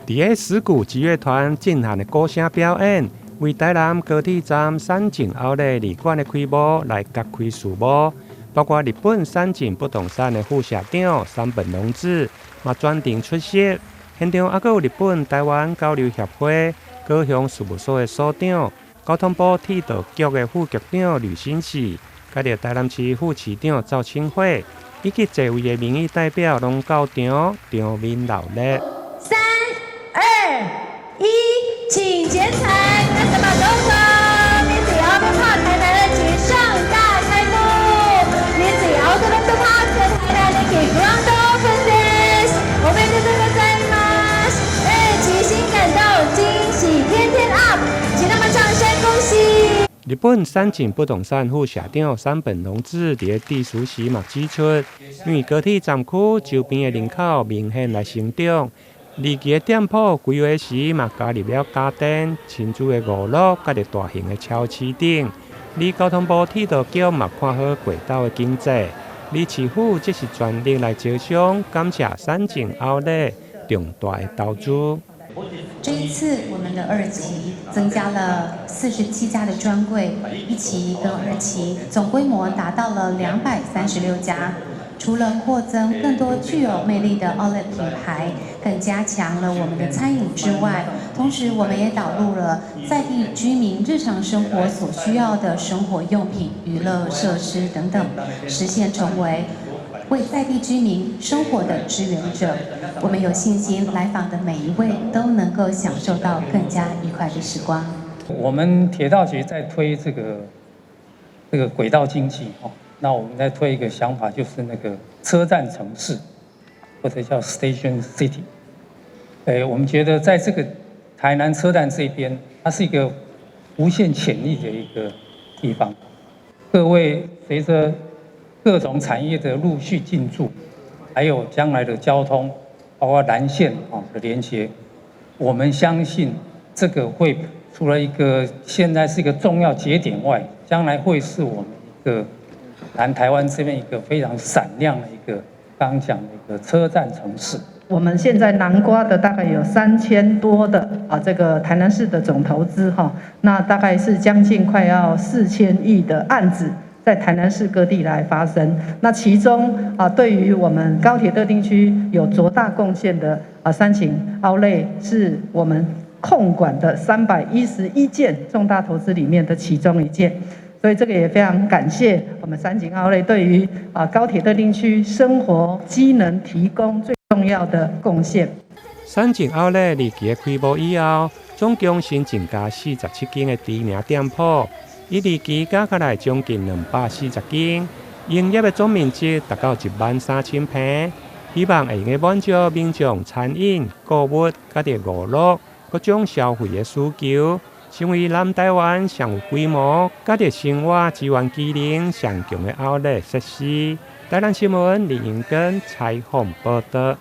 在石鼓擊樂團進行的歌聲表演，為台南高鐵站山景奧萊旅館的開幕來揭開序幕。包括日本山景不動產的副社長山本龍子嘛專程出席，現場還有日本台灣交流協會高雄事務所的所長、交通部鐵道局的副局長呂新喜，甲着台南市副市長趙清惠，以及多位的民意代表攏到場面熱烈。3、2、1，請剪彩，那什麼都可，你只要不怕台南的集盛大開幕，你只要不怕台南的給 Grand Open， 我們就這個在嗎？齊心感動，驚喜天天 up， 請他們掌聲恭喜！日本山景不動產副社長山本龍子在致辭時嘛指出，因為高鐵站區周邊的人口明顯來成長，二期的店鋪規劃時嘛加入了家電、親子的娛樂，甲着大型的超市等。而交通部鐵道局嘛看好軌道的經濟，而市府則是全力來招商，感謝山景奧萊重大的投資。這一次，我們的2期增加了47家的專櫃，1期跟2期總規模達到了236家。除了擴增更多具有魅力的 Outlet 品牌，更加強了我們的餐飲之外，同時我們也導入了在地居民日常生活所需要的生活用品、娛樂設施等等，實現成為在地居民生活的支援者。我們有信心，來訪的每一位都能夠享受到更加愉快的時光。我們鐵道局在推這個軌道經濟哦，那我們在推一個想法，就是那個車站城市，或者叫 Station City。我們覺得在這個台南車站這邊，它是一個無限潛力的一個地方。各位隨着各種產業的陸續進駐，還有將來的交通，包括南線的連接，我們相信這個會除了一個現在是一個重要節點外，將來會是我們一個南台灣這邊一個非常閃亮的一個剛剛講的一個車站城市。我們現在南瓜的大概有3000多的這個台南市的總投資哈，那大概是將近快要4000億的案子在台南市各地來發生。那其中對於我們高鐵特定區有卓大貢獻的山景奧萊，是我們控管的311件重大投資裡面的其中一件。所以這個也非常感謝我們山景奧萊對於高鐵特定區生活機能提供最重要的貢獻。山景奧萊2期的開幕以後，總共新增加47間的知名店鋪，以2期加起來將近240間，營業的總面積達到13000平，希望會用滿足民眾餐飲、購物、加點娛樂各種消費的需求。成為南台灣上有規模、加點生活資源機能上強的奧萊設施。台南新聞李盈根採訪報道。